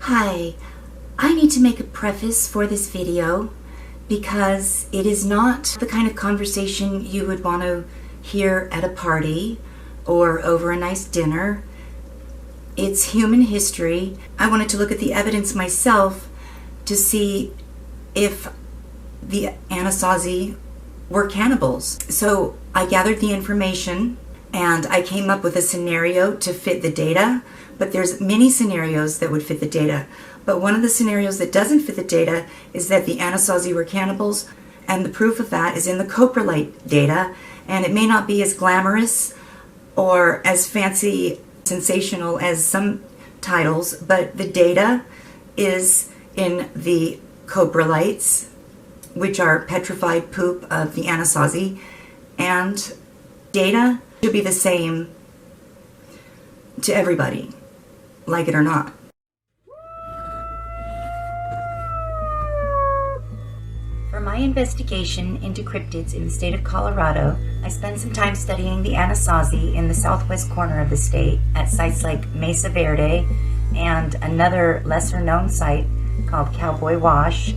Hi, I need to make a preface for this video because it is not the kind of conversation you would want to hear at a party or over a nice dinner. It's human history. I wanted to look at the evidence myself to see if the Anasazi were cannibals. So I gathered the information and I came up with a scenario to fit the data, but there's many scenarios that would fit the data. But one of the scenarios that doesn't fit the data is that the Anasazi were cannibals, and the proof of that is in the coprolite data, and it may not be as glamorous or as fancy, sensational as some titles, but the data is in the coprolites, which are petrified poop of the Anasazi, and data should be the same to everybody, like it or not. For my investigation into cryptids in the state of Colorado, I spent some time studying the Anasazi in the southwest corner of the state at sites like Mesa Verde and another lesser-known site called Cowboy Wash,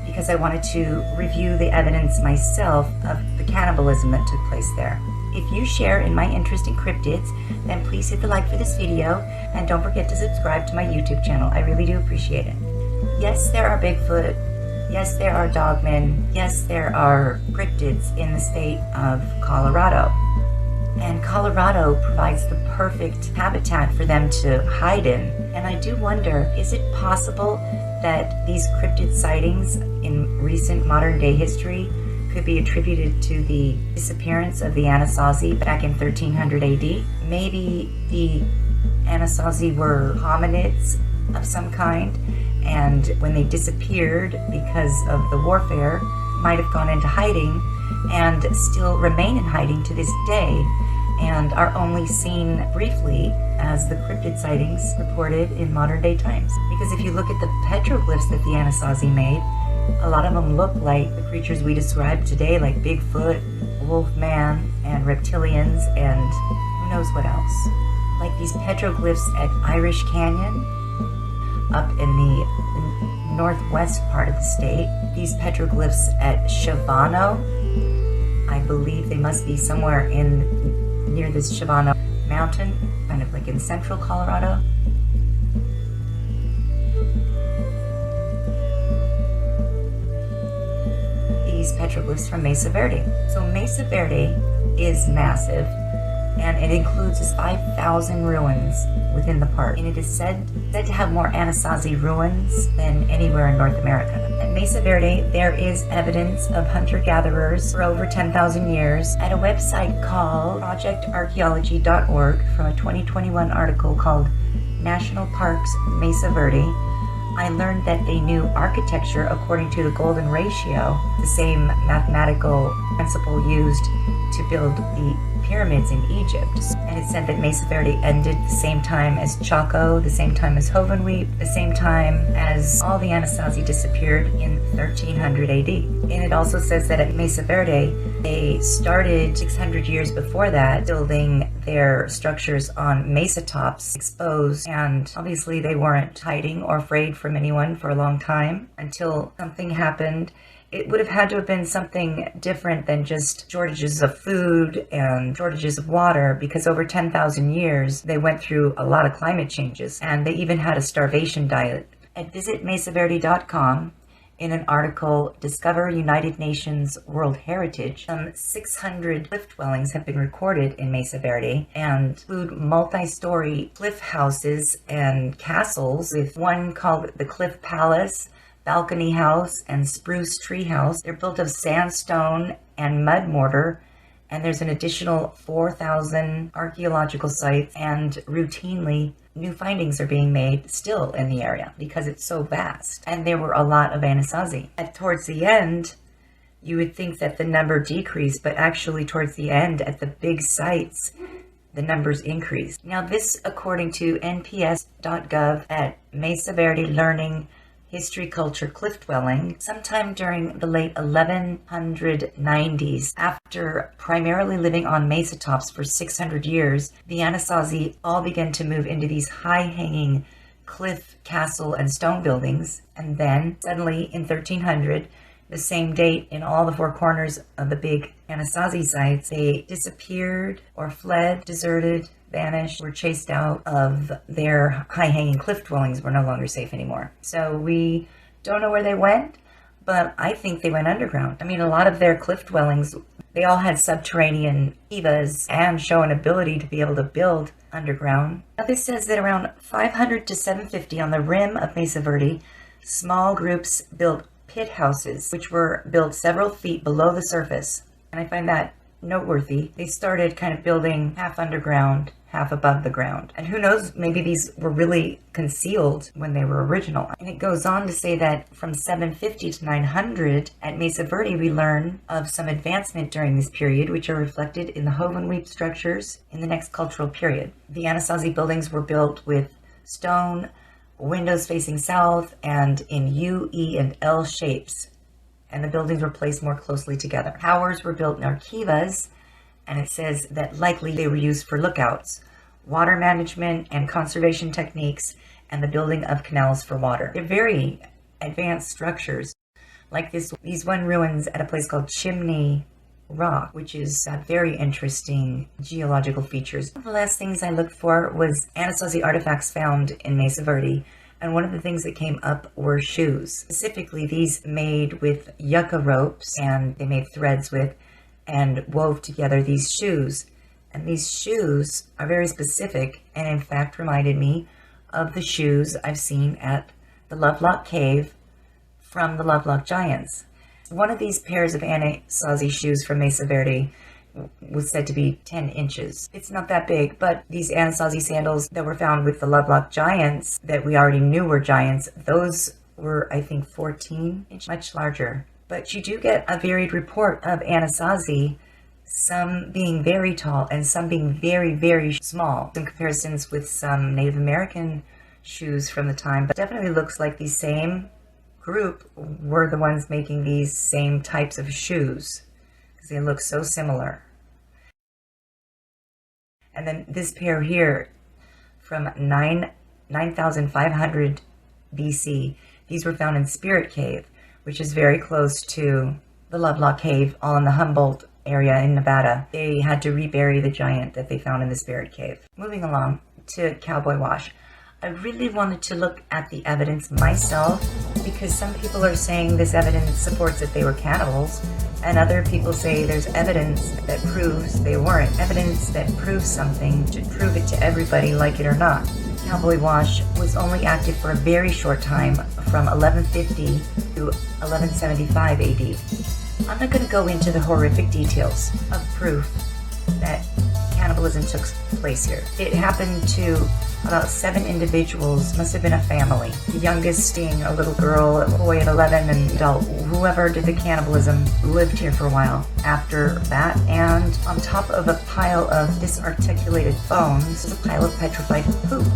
because I wanted to review the evidence myself of the cannibalism that took place there. If you share in my interest in cryptids, then please hit the like for this video, and don't forget to subscribe to my YouTube channel. I really do appreciate it. Yes, there are Bigfoot. Yes, there are dogmen. Yes, there are cryptids in the state of Colorado. And Colorado provides the perfect habitat for them to hide in. And I do wonder, is it possible that these cryptid sightings in recent modern day history could be attributed to the disappearance of the Anasazi back in 1300 AD? Maybe the Anasazi were hominids of some kind, and when they disappeared because of the warfare, might have gone into hiding and still remain in hiding to this day, and are only seen briefly as the cryptid sightings reported in modern day times. Because if you look at the petroglyphs that the Anasazi made, a lot of them look like the creatures we describe today, like Bigfoot, Wolfman, and reptilians, and who knows what else. Like these petroglyphs at Irish Canyon, up in the northwest part of the state. These petroglyphs at Shavano, I believe they must be somewhere near this Shavano mountain, kind of like in central Colorado. These petroglyphs from Mesa Verde. So Mesa Verde is massive, and it includes 5,000 ruins within the park. And it is said to have more Anasazi ruins than anywhere in North America. At Mesa Verde, there is evidence of hunter-gatherers for over 10,000 years. At a website called projectarchaeology.org, from a 2021 article called National Parks Mesa Verde, I learned that they knew architecture according to the golden ratio, the same mathematical principle used to build the pyramids in Egypt. And it said that Mesa Verde ended the same time as Chaco, the same time as Hovenweep, the same time as all the Anasazi disappeared in 1300 AD. And it also says that at Mesa Verde, they started 600 years before that building their structures on mesa tops, exposed, and obviously they weren't hiding or afraid from anyone for a long time until something happened. It would have had to have been something different than just shortages of food and shortages of water, because over 10,000 years, they went through a lot of climate changes, and they even had a starvation diet. At visitmesaverde.com, in an article, Discover United Nations World Heritage, some 600 cliff dwellings have been recorded in Mesa Verde and include multi-story cliff houses and castles, with one called the Cliff Palace, Balcony House, and Spruce Tree House. They're built of sandstone and mud mortar, and there's an additional 4,000 archaeological sites, and routinely new findings are being made still in the area because it's so vast. And there were a lot of Anasazi. And towards the end, you would think that the number decreased, but actually towards the end at the big sites, the numbers increased. Now this, according to nps.gov at Mesa Verde Learning history culture cliff dwelling sometime during the late 1190s. After primarily living on mesa tops for 600 years, the Anasazi all began to move into these high-hanging cliff, castle, and stone buildings. And then suddenly in 1300, the same date, in all the four corners of the big Anasazi sites, they disappeared or fled, deserted, vanished, were chased out of their high-hanging cliff dwellings, were no longer safe anymore. So we don't know where they went, but I think they went underground. I mean, a lot of their cliff dwellings, they all had subterranean kivas and show an ability to be able to build underground. Now this says that around 500 to 750 on the rim of Mesa Verde, small groups built pit houses, which were built several feet below the surface. And I find that noteworthy. They started kind of building half underground, half above the ground. And who knows, maybe these were really concealed when they were original. And it goes on to say that from 750 to 900 at Mesa Verde, we learn of some advancement during this period, which are reflected in the Hovenweep structures in the next cultural period. The Anasazi buildings were built with stone, windows facing south, and in U, E, and L shapes. And the buildings were placed more closely together. Towers were built in arkivas, and it says that likely they were used for lookouts, water management and conservation techniques, and the building of canals for water. They're very advanced structures, like these one ruins at a place called Chimney Rock, which is very interesting geological features. One of the last things I looked for was Anasazi artifacts found in Mesa Verde, and one of the things that came up were shoes. Specifically, these made with yucca ropes, and they made threads with, and wove together these shoes. And these shoes are very specific, and in fact reminded me of the shoes I've seen at the Lovelock Cave from the Lovelock Giants. One of these pairs of Anasazi shoes from Mesa Verde was said to be 10 inches. It's not that big, but these Anasazi sandals that were found with the Lovelock Giants that we already knew were giants, those were, I think, 14 inches, much larger. But you do get a varied report of Anasazi, some being very tall and some being very, very small. Some comparisons with some Native American shoes from the time, but definitely looks like the same group were the ones making these same types of shoes, because they look so similar. And then this pair here from 9,500 BC, these were found in Spirit Cave, which is very close to the Lovelock Cave, all in the Humboldt area in Nevada. They had to rebury the giant that they found in the Spirit Cave. Moving along to Cowboy Wash. I really wanted to look at the evidence myself, because some people are saying this evidence supports that they were cannibals, and other people say there's evidence that proves they weren't. Evidence that proves something should prove it to everybody, like it or not. Cowboy Wash was only active for a very short time, from 1150 to 1175 AD. I'm not going to go into the horrific details of proof that cannibalism took place here. It happened to about 7 individuals, must have been a family. The youngest being a little girl, a boy at 11, and adult. Whoever did the cannibalism lived here for a while after that, and on top of a pile of disarticulated bones was a pile of petrified poop.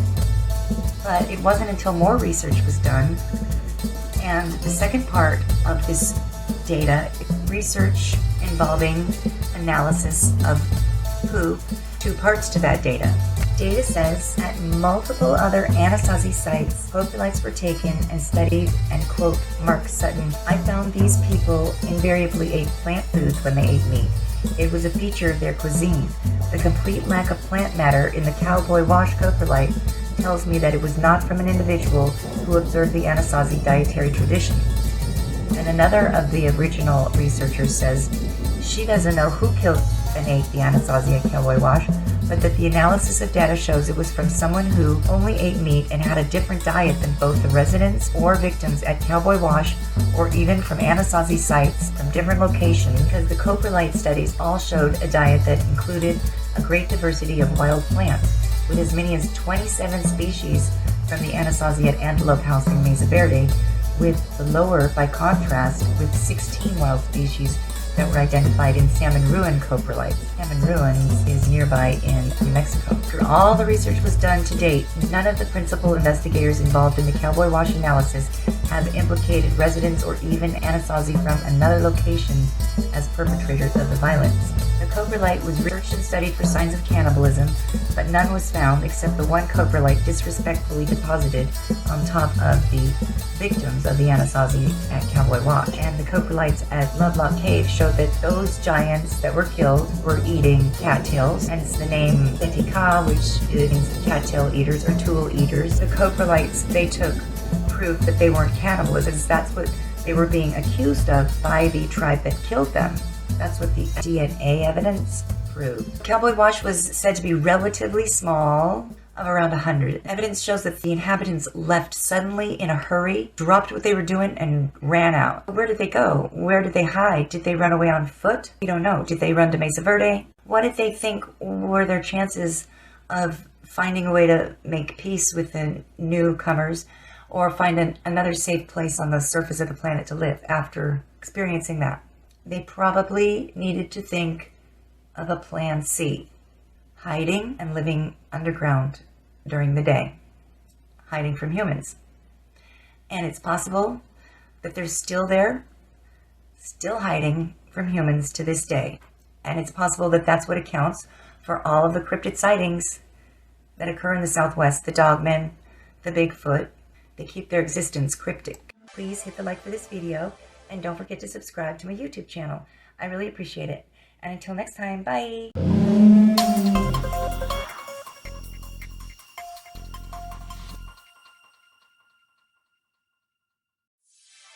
But it wasn't until more research was done, and the second part of this data, research involving analysis of poop, 2 parts to that data. Data says at multiple other Anasazi sites, coprolites were taken and studied, and quote Mark Sutton, I found these people invariably ate plant foods when they ate meat. It was a feature of their cuisine. The complete lack of plant matter in the Cowboy Wash coprolite tells me that it was not from an individual who observed the Anasazi dietary tradition. And another of the original researchers says she doesn't know who killed and ate the Anasazi at Cowboy Wash, but that the analysis of data shows it was from someone who only ate meat and had a different diet than both the residents or victims at Cowboy Wash, or even from Anasazi sites from different locations, because the coprolite studies all showed a diet that included a great diversity of wild plants, with as many as 27 species from the Anasazi at Antelope House in Mesa Verde, with the lower, by contrast, with 16 wild species that were identified in Salmon Ruin coprolites. Salmon Ruins is nearby in New Mexico. After all the research was done to date, none of the principal investigators involved in the Cowboy Wash analysis have implicated residents or even Anasazi from another location as perpetrators of the violence. The coprolite was researched and studied for signs of cannibalism, but none was found except the one coprolite disrespectfully deposited on top of the victims of the Anasazi at Cowboy Wash. And the coprolites at Lovelock Cave showed that those giants that were killed were eating cattails, hence the name Betika, which means cattail eaters or tool eaters. The coprolites they took proved that they weren't cannibals, because that's what they were being accused of by the tribe that killed them. That's what the DNA evidence proved. Cowboy Wash was said to be relatively small, of around 100. Evidence shows that the inhabitants left suddenly in a hurry, dropped what they were doing, and ran out. Where did they go? Where did they hide? Did they run away on foot? We don't know. Did they run to Mesa Verde? What did they think were their chances of finding a way to make peace with the newcomers, or find another safe place on the surface of the planet to live after experiencing that? They probably needed to think of a plan C. Hiding and living underground during the day, hiding from humans. And it's possible that they're still there, still hiding from humans to this day. And it's possible that that's what accounts for all of the cryptid sightings that occur in the Southwest, the Dogmen, the Bigfoot. They keep their existence cryptic. Please hit the like for this video, and don't forget to subscribe to my YouTube channel. I really appreciate it. And until next time, bye!